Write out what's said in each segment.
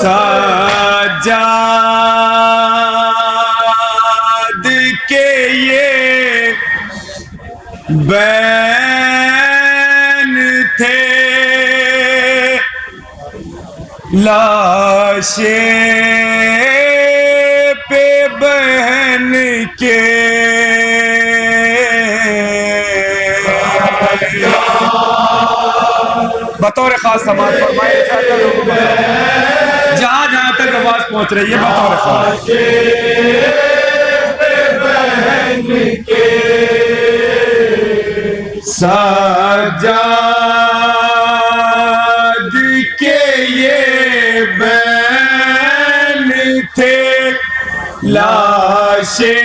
सजाद के ये बैन थे, लाशे पे बहन के बतौर खास समाज फरमाए। जहाँ जहाँ तक आवाज पहुँच रही है बतौर खास सजाद के ये बैन थे, लाशे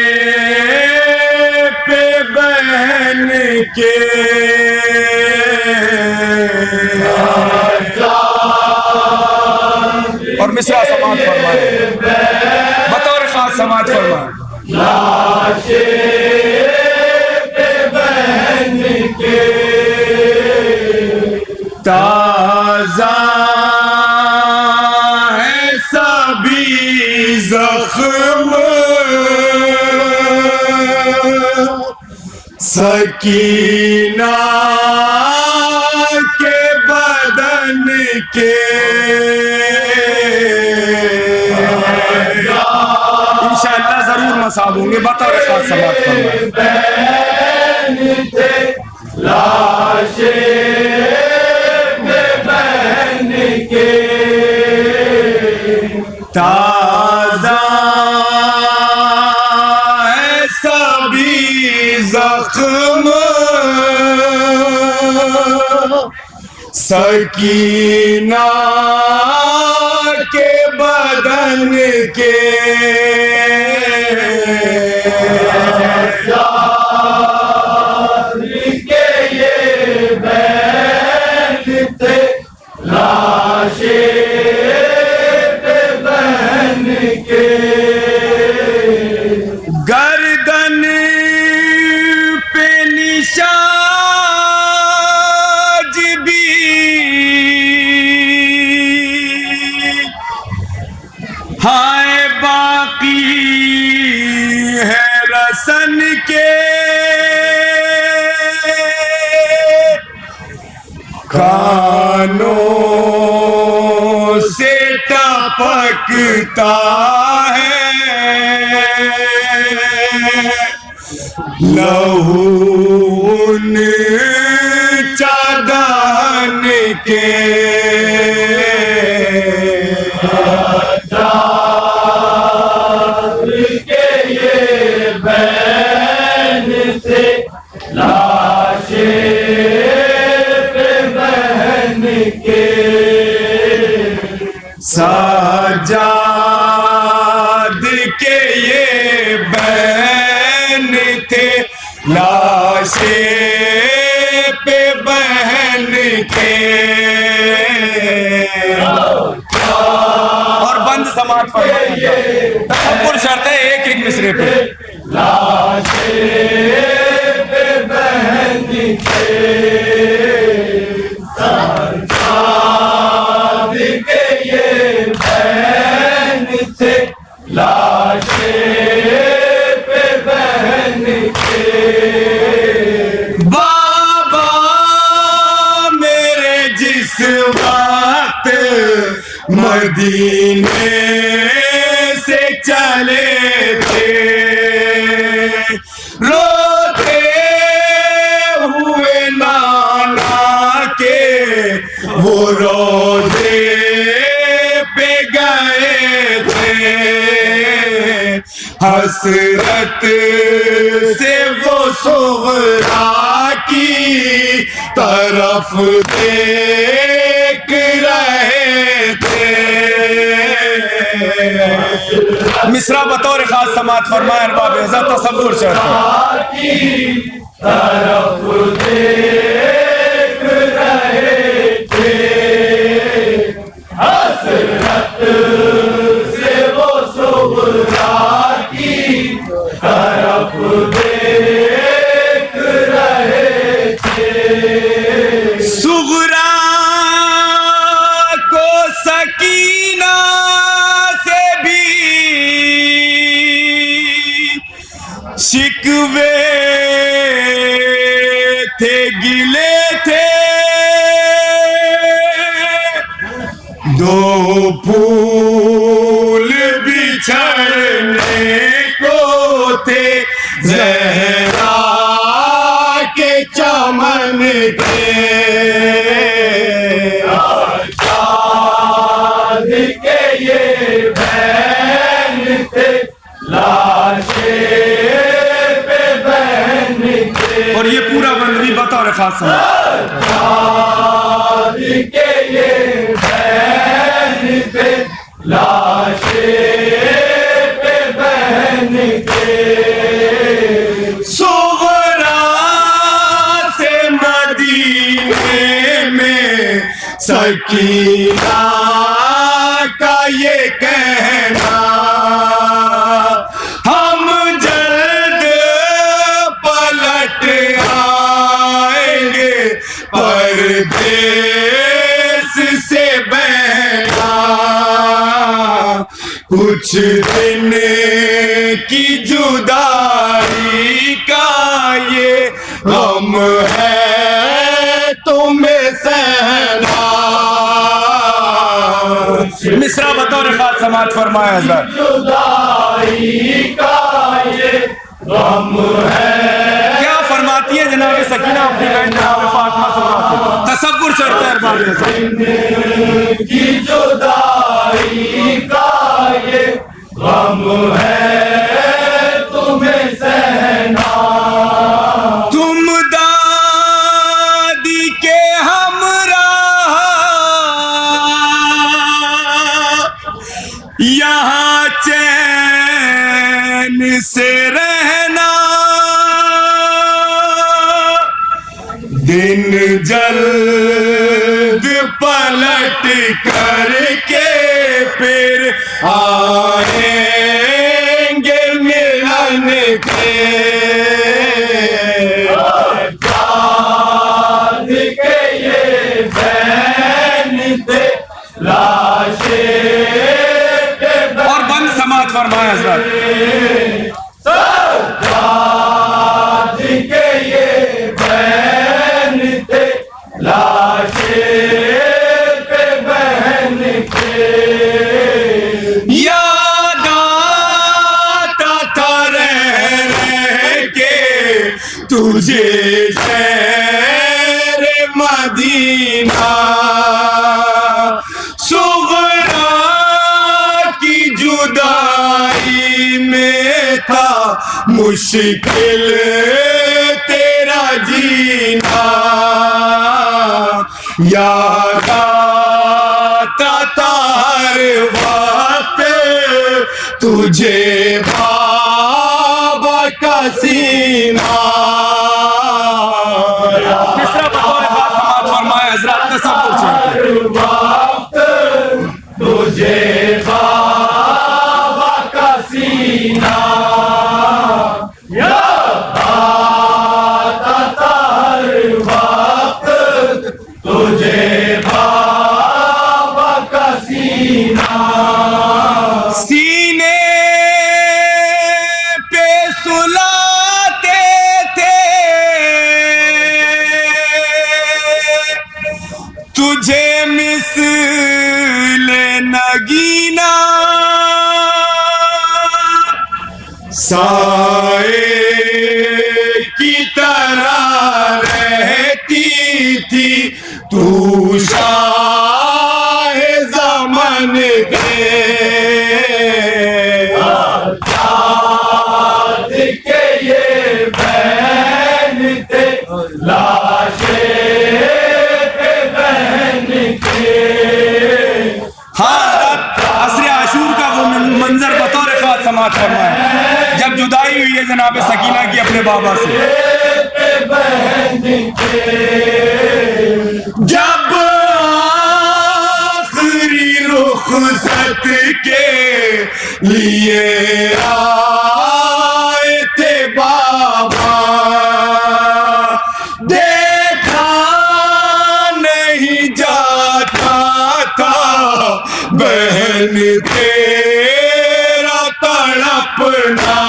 पे बहन के और मिसरा समाज फरमाए, बतौर खास समाज फरमाए। लाशे पे बहन के ताजा है सभी जख्म, सकीना के बदन के इंशाअल्लाह जरूर मसाब होंगे। बतौर खास समाज फरमाए। लाशे पे बहन के ताजा है सभी जख्म, सकीना के बदन के के ये बैन थे, लाशे पे बहन के गर्दन पे निशाज भी हाय बाकी है रसन के, कानों से टपकता है लहू उन चादन के, के ये बैन थे, लाशे पे बहन के सजाद के ये बैन थे, लाशे पे बहन के और बंद समाज फरमाइए। तकब्बुर शर्त है एक एक मिसरे पे। लाशे पे बहन के सजाद के ये बैन थे, लाशे पे बहन के बाबा मेरे जिस वक्त मदीने से चले थे, रोते हुए नाना के वो रोज़े पे गए थे, हसरत से वो सुगरा की तरफ देख रहे थे। मिसरा बतौर खास समाज फरमाए। अरबाब इज़्ज़त तसव्वुर शर्त की तरफ देख रहे थे, हसरत से वो सुगरा की तरफ देख रहे थे। सुगरा को सकीना शिकवे थे, गिले थे, दो फूल बिछड़ने को थे, ज़हरा के चमन के। आजाद के ये बहन थे, लाशे पे बहन थे। और ये पूरा बंद भी बतौर खास समझ। आजाद के ये बहन थे, लाशे पे बहन थे। सोगरा से मदीने में सकीना का ये कहना, हम जल्द पलट आएंगे, परदेस से बहना। कुछ दिन की जुदाई का ये गम है तुम्हें सहना। मिसरा बतौर खास समाज फरमाया हज़रत। जुदाई का ये गम है। क्या फरमाती है जनाब सकीना अपनी बहन जनाब फातिमा सुहरा से? तसव्वुर चढ़ता है अरबाब की जुदाई का ये गम है तुम्हें सहना। तुम दादी के हमरा यहाँ चैन से रहना, दिन जल्द पलट करके फिर आएंगे मिलन के। आजाद के ये बहन थे, लाशे पे और बंद समाज फरमाया हज़रत। आजाद के ये बहन थे, लाशे पे बहन थे। याद आता था रह के तुझे शहर मदीना, सुगरा की जुदाई में था मुश्किल तेरा जीना। याद आता था हर वक्त तुझे बाबा का सीना। मिसरा बतौर खास समाज फरमाया हज़रत। तसव्वुर हर वक्त तुझे बाबा का सीना याद आता था। हर वक्त तुझे बाबा का सीना। सीने पे सुलाते थे तुझे मिस्ले नगीना, साए की तरह रहती थी तू शाह ज़मान के। आजाद के ये बहन थे, लाशे पे बहन थे। हाँ, असरे आशूर का वो मंजर बतौर खास समाज फरमाया जब जुदाई हुई है जनाब सकीना की अपने बाबा से। जब आखिरी रुखसत के लिए आए थे बाबा, देखा नहीं जाता था बहन तेरा तड़पना।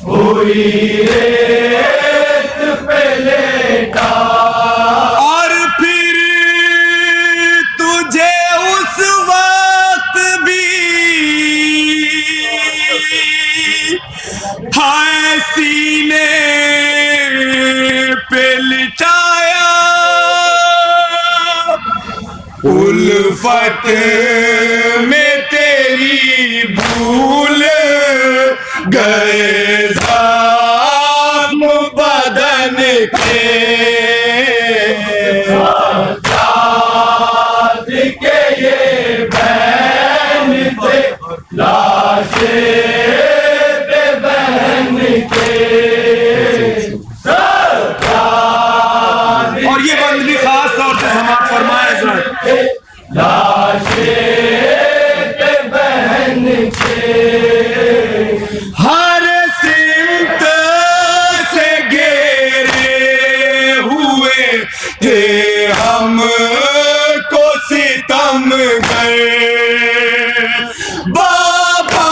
हुई रेत पे लेटा, और फिर तुझे उस वक्त भी हाय सीने पे लिटाया, उल्फत में तेरी भूल गए ज़ख्म बदन के, सजाद के ये बहन थे, लाशें पे बहन के, सजाद और ये बंद भी खास तौर से समाप्त फरमाए हज़रत, लाशें पे बहन के, हर सिमत से घेरे हुए थे हम को सितम गए, बाबा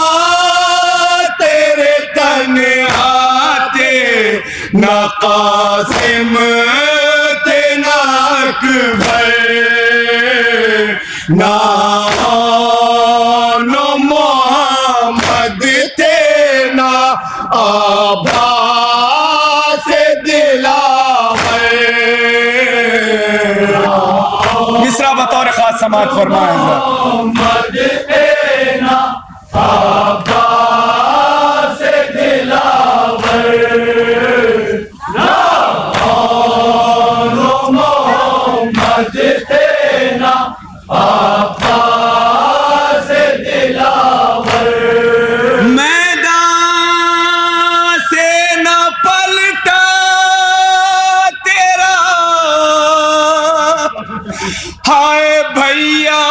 तेरे तन्हा थे ना कासिम थे ना अकबर, ना नो मोहम्मद थे ना आभास दिलावर, मिसरा बतौर खास समात फरमाए मोहम्मद थे ना आभास दिलावर, ना मोहम्मद थे ना आभास दिलावर, मैदान से न पलटा तेरा हाय भैया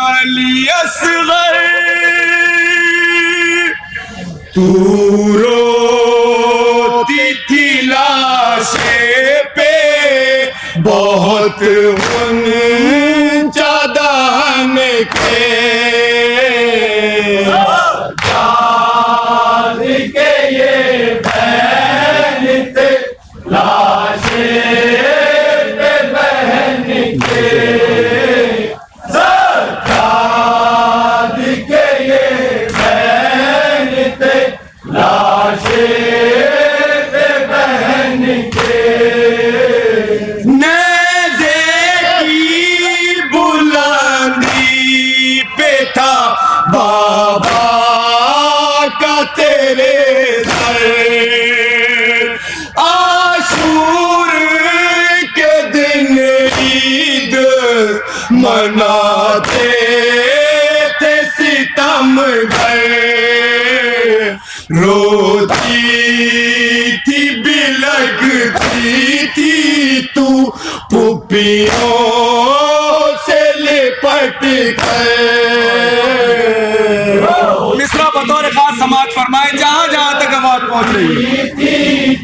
अली असगर, तू रोती थी लाशे पे बहुत ऊंचा दान के, सजाद के ये बहन थे, लाशें पे बहन के, सजाद के ये बहन थे, लाशें पे बहन के, नेज़े की बुलंदी पे था बाबा का तेरे सर, आशूर के दिन ईद मनाते थे सितम भर, रोती थी बिलखती थी तू पुपियों से लिपट कर, मिसरा बतौर खास समात फरमाए जहां जहां तक आवाज पहुंच रही है, थी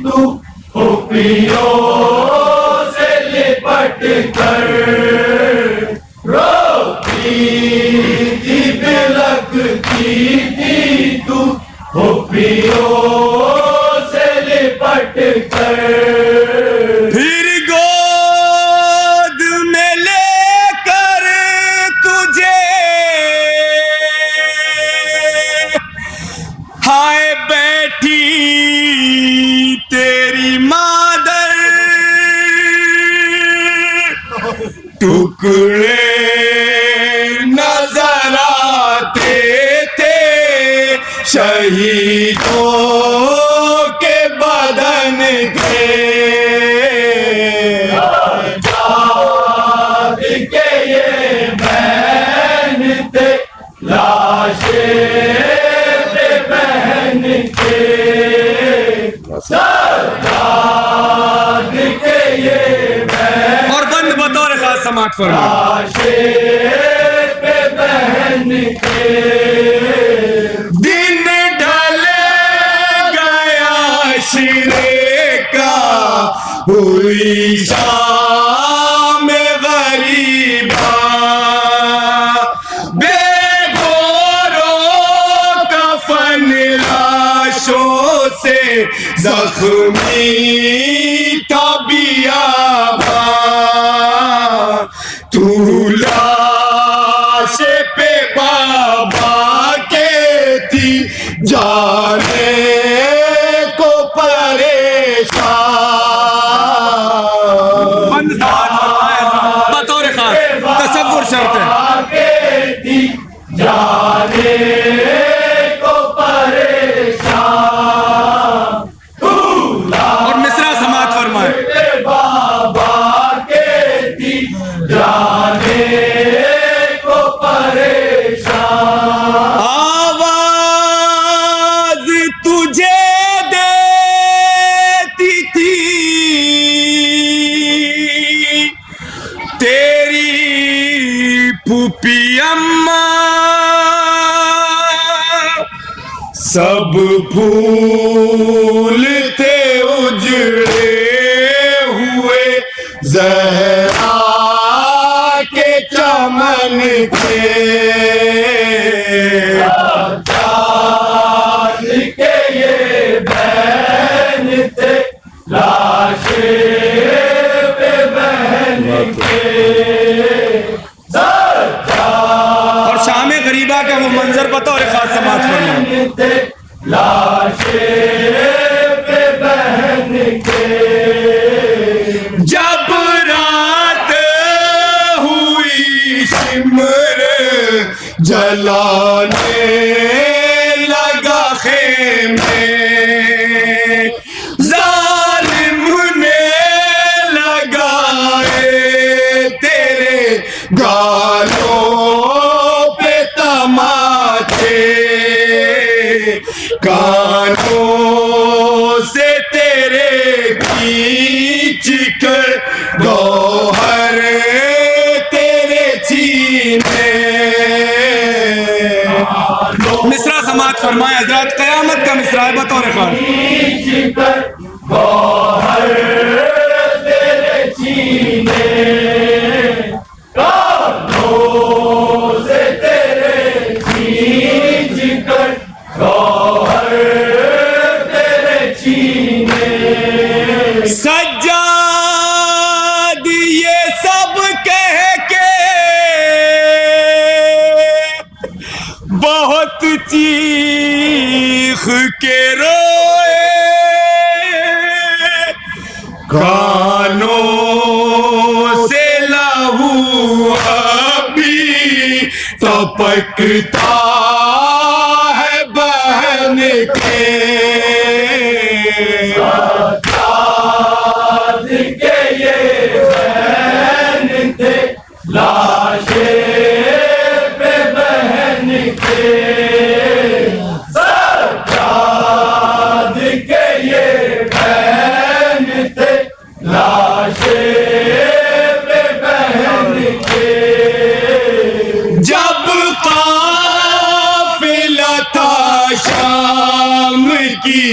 तू खुपियों से लिपट कर, रोती थी बिलखती थी तू खुपियों से लिपट कर, फिर गोद में लेकर तुझे हाय बैठी तेरी मादर, टुकड़े नजर आते थे शहीदों के बदन के, सजाद के ये बहन थे, लाशें पे बहन के, सजाद के ये बहन, और बंद बतौर खास समात फरमाए, लाशें पे बहन के, दिन ढल गया शिरे का हुई शाम गरीबा, बेगोरों कफन लाशों जख्मी था बियाबा, तू लाश पे बाबा के थी जाने को परेशान। बतौर खास तसव्वुर शर्त है। जाने को परेशान, और मिसरा समात फरमाए। बाबा के थी जाने को परेशान। आवाज तुझे देती थी तेरी फूफी अम्मा, सब फूल थे उजड़े हुए ज़हरा के चमन के। चाँद के ये बहन थे लाशे पे बहन के। और शाम गरीबा का वो मंजर बतौर खास समात फरमाए। लाशे पे बहन के। जब रात हुई शिमर जलाने लगा खेमे, जालिम ने लगाए तेरे गालों पे तमाचे, कानों से तेरे खींच कर गौहर तेरे छीने। मिसरा समात फरमाए हजरत, कयामत का मिसरा है बतौर खास। खींच कर गौहर तेरे छीने, कानों से तेरे खींच कर गौहर तेरे छीने। सज्जाद ये सब कह के बहुत चीख के रोए, कानों से लहू अभी टपकता है बहन के। चाँद के ये बहन थे लाशे पे बहन के। चाँद के ये बहन थे लाशे पे बहन के। जब काफिला था शाम की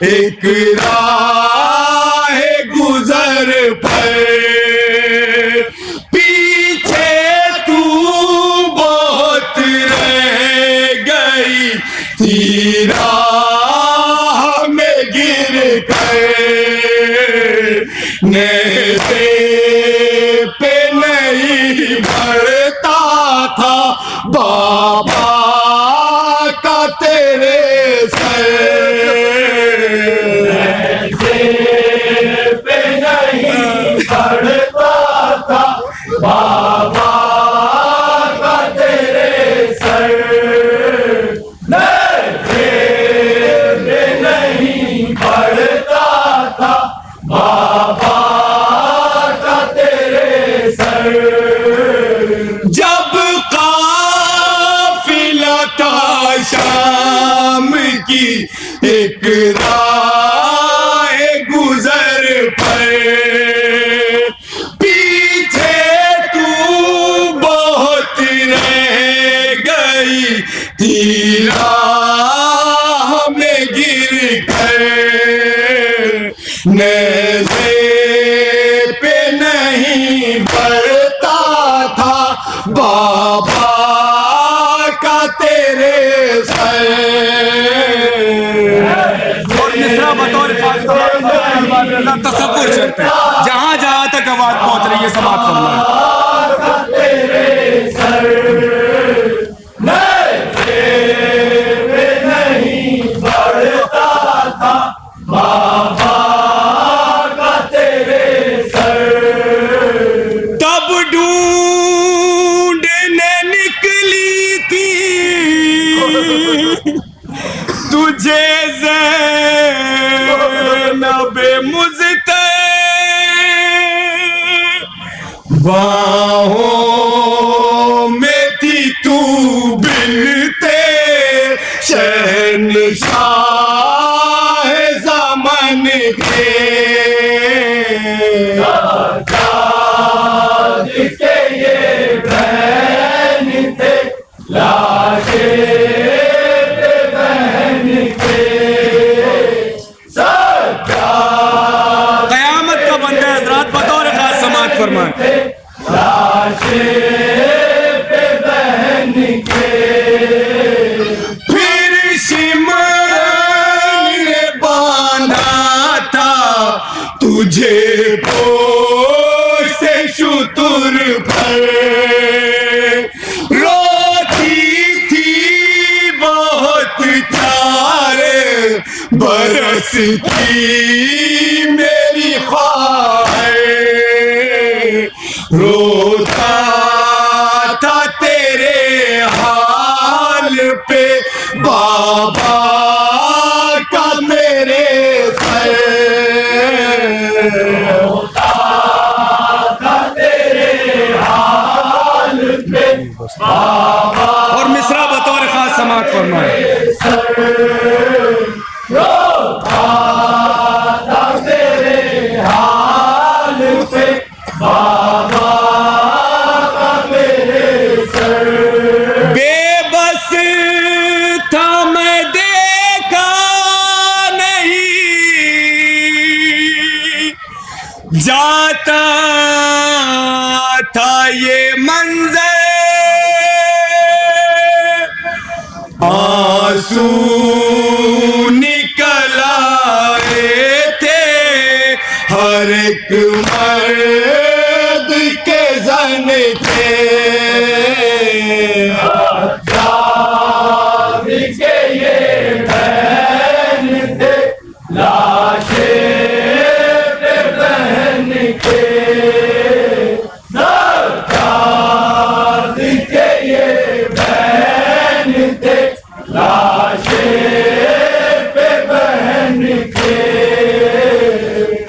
एक राह गुजर पर, पीछे तू बहुत रह गई थी राह में गिर कर, नेज़े पे नहीं बढ़ता था बाबा का तेरे सर। पे नहीं पढ़ता था बाबा का तेरे सर। पे नहीं पढ़ता था बाबा का तेरे सर। जब काफिला था शाम की एक राह गुजर पर, पीछे तू बहुत रह गई थी राह में गिर कर, नेज़े पे नहीं बढ़ता था बाबा का तेरे सर। और मिसरा मिसरा बतौर खास तसव्वुर शर्त है, जहां जहां तक आवाज पहुंच रही है समाप्त फरमाएं। तेरे सर पे नहीं बढ़ता था बाबा का तेरे सर। तब ढूंढने निकली थी तुझे ज़ैनब मुज़्तफ़ा, बाहों में थी तू बिनते शहंशाह ज़मान के। जिसके ये बहन थे लाशे पे बहन के सज्जाद क़यामत का बंदा हज़रात बतौर खास समाअत फरमाएं। लाशे पे बहन के फिर शिमर ने बांधा था तुझे पोश से शुतुर पर, रोती थी बहुत 4 बरस की मेरी ख्वाहिश, रोता था तेरे हाल पे बाबा का मेरे सर। और मिसरा बतौर खास समाअत फरमाएं। बेबस था मैं देखा नहीं, जाता था ये मंजर, आंसू निकल आए थे हर एक मर्द के जन थे। जिसके ये बहन थे लाशे पे बहन के सज्जाद के ये बहन थे लाशे पे बहन के।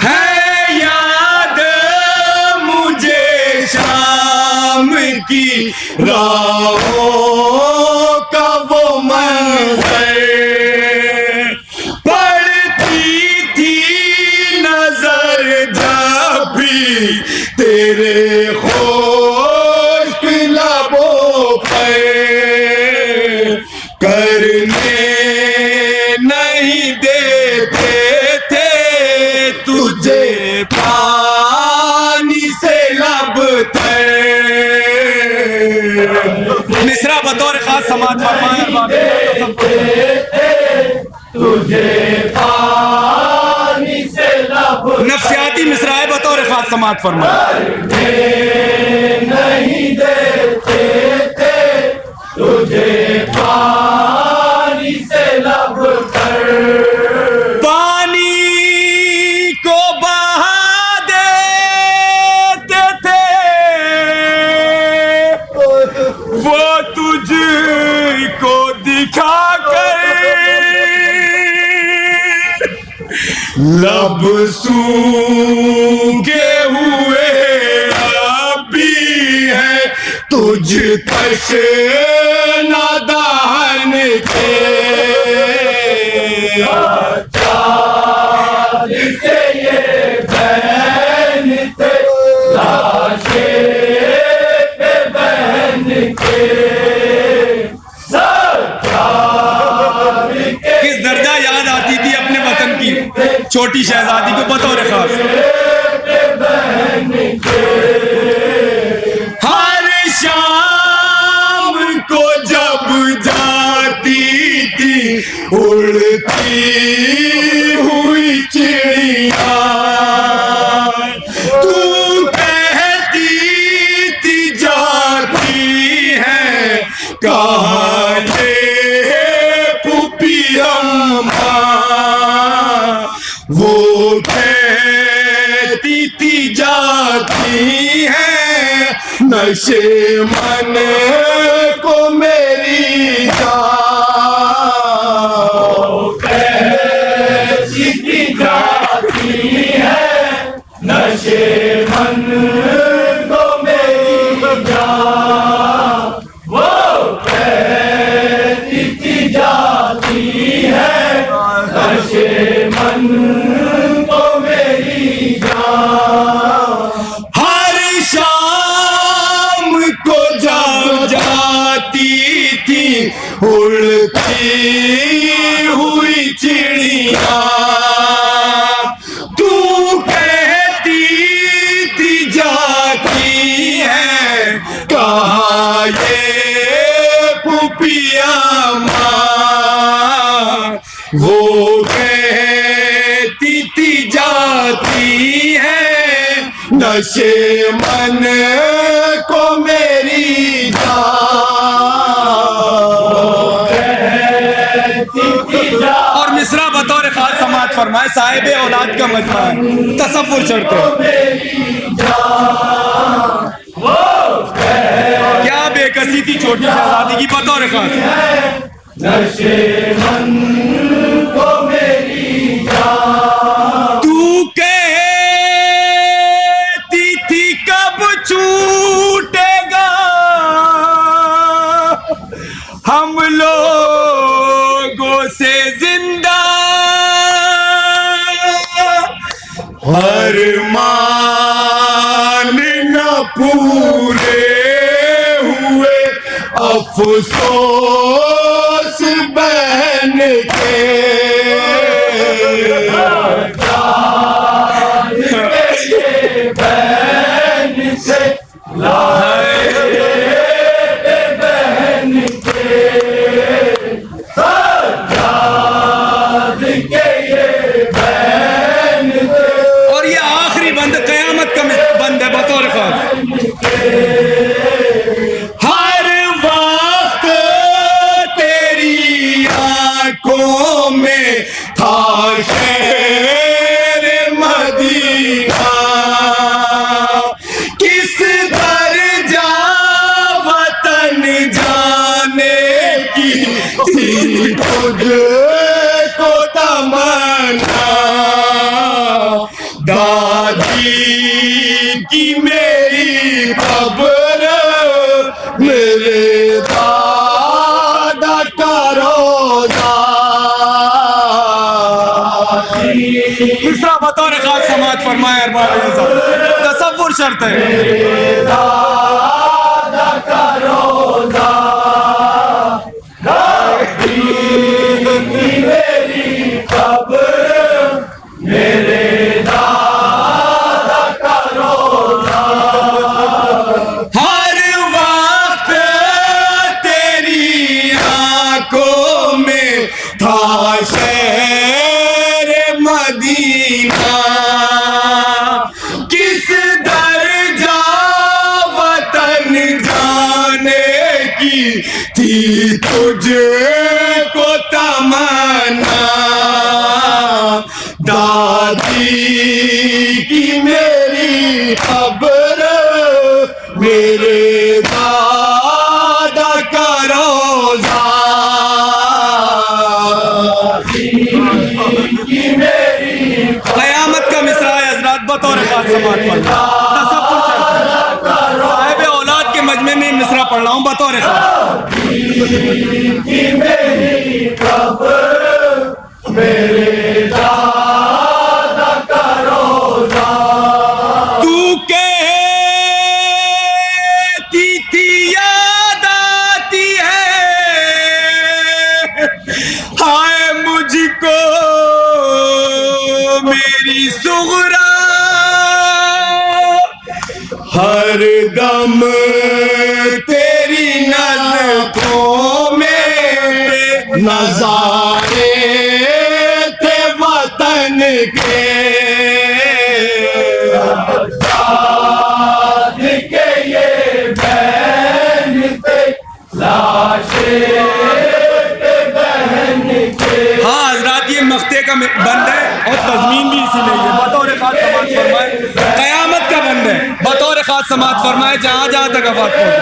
है याद मुझे शाम की राहों का वो मंज़र, पड़ती थी नजर जब भी तेरे खुश्क लबों पर, करने नहीं देते थे तुझे पानी से लब तर। मिसरा बतौर खास समाअत फरमाएं। तुझे पानी से लब नफ्सियाती मिसरा है बतौर खास समाअत फरमाएं। नहीं देते थे तुझे पानी से लब कर। पानी को बहा देते थे वो तुझको दिखा कर, लब सूखे हुए अब भी है तुझ कश नादान के। जिसके ये बहन थे लाशे पे बहन के सज्जाद के किस दर्जा याद आती थी अपने वतन की छोटी शहजादी को बतौर खास। हर शाम को जब जाती थी उड़ती हुई नशे मन को मेरी जान कैसी की जाती है नशे मन को मेरी जान वो कैसी की जाती है नशे मन को मेरी जान हर शाम को जब जाती थी उड़ती हुई चिड़िया तू कहती थी जाती है कहाँ ये पुपिया माँ वो कहती थी जाती है नशे मन को मेरी जान और मिसरा बतौर खास समाज फरमाए साहिब औलाद का मजमा है तसव्वुर चढ़ते क्या बेकसी थी छोटी शहजादी की बतौर खास नशे मन को मेरी जान तू कहती थी कब छूटेगा हम लोगों से जिंदा हर मान न पूरे हुए अफसोस बहन के बहन से बहन के सजाद के ये बहन थे और ये आखिरी बंद कयामत का बंद है बतौर खास हर वक्त तेरी आंखों में था शहर मदीना किस दर्जा वतन जाने की थी तुझको तमन्ना दादी की मेरी खबर मेरे दादा का रोजा मिसरा बतौर खास समाज फरमाए अरबाब तसव्वुर शर्त है दादा का रोजा दादी की मेरी खबर मेरे दादा का रोजा हर वक्त तेरी आंखों में था शहर मदीना किस दर्जा वतन जाने की थी तुझको तमन्ना दादी की मेरी खबर मेरे दादा का रोजा की मेरी कयामत का मिसरा है हजरात बतौर खास समाज फरमाए तसव्वुर शर्त है साहिब औलाद के मजमे में मिसरा पढ़ रहा हूँ बतौर खास की मेरी खबर मेरे दादा का रोजा तू कहती थी याद आती है हाय मुझको मेरी सुगरा हर दम तेरी नज़रों में नजारे थे वतन के साथ के ये बहन थे लाशे के बहन के हाँ हजरात ये मख्ते का बंद है और तजमीन भी इसी में ही है बतौर खास समाज फरमाए कयामत का बंद है बतौर खास बात समाप्त फरमाए जहां जहां तक आवाज पहुंच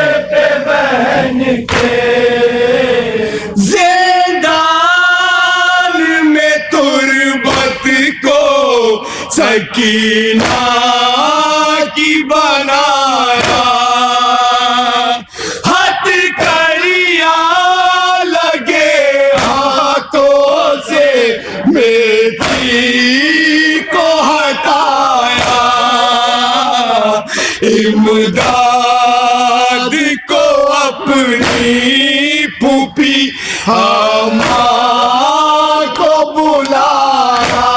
जिंदान में तुरबत को सकीना की बनाया, हथकड़ियां लगे हाथों से मेथी को हटाया, इमदाद को अपनी फूफी हमा को बुलाया।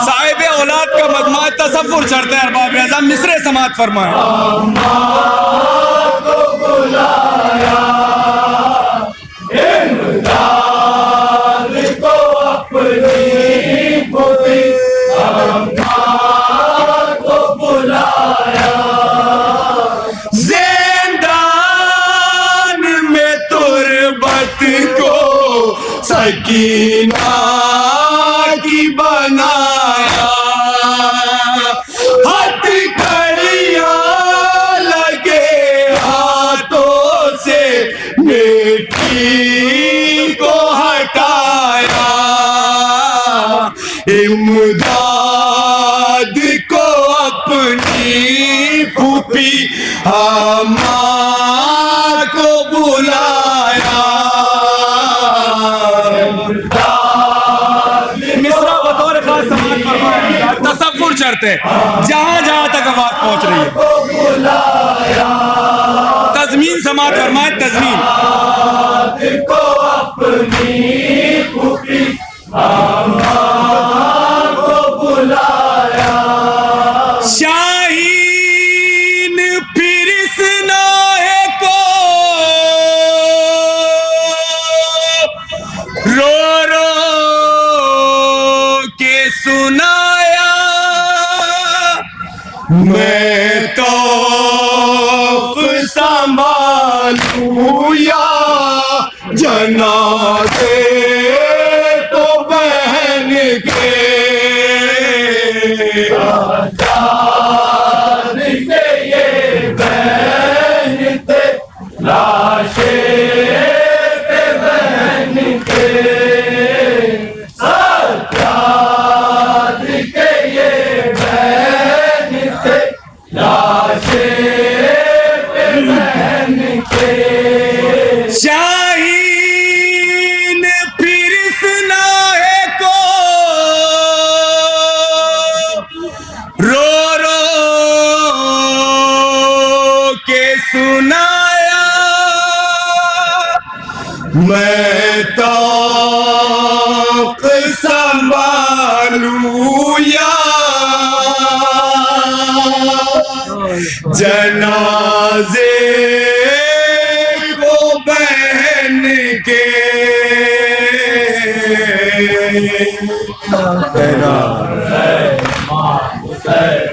साहिब औलाद का मजमा तसव्वुर चढ़ते हैं अरबाब आज़म मिसरे समात फरमाए। को बुलाया, इमदाद को अपनी फूफी अम्मा को बुलाया, जिंदान में तुरबत को सकीना की बनाया, हथकड़ियां लगे हाथों से मिट्टी को हटाया, इमदाद को अपनी फूफी हमा को बुलाया। मिसरा बतौर खास समात फरमाए तसव्वुर चढ़ते जहां जहां तक आवाज पहुंच रही है। को बुलाया, तज़मीन समात फरमाए तज़मीन। को अपनी फूफी अम्मा को बुलाया, शाहीन फिर सुनाए को रो रो के सुनाया, मैं तो संभालूं या जनाजे तो बहन के, आजाद के ये बहन थे, लाशे पे बहन के, सज्जाद के ये बहन थे, लाशे पे बहन के, शाहीन फिर सुनाए को रो रो के सुनाया, मैं तो संभालूं या जनाजे को बहन के। हुसैन,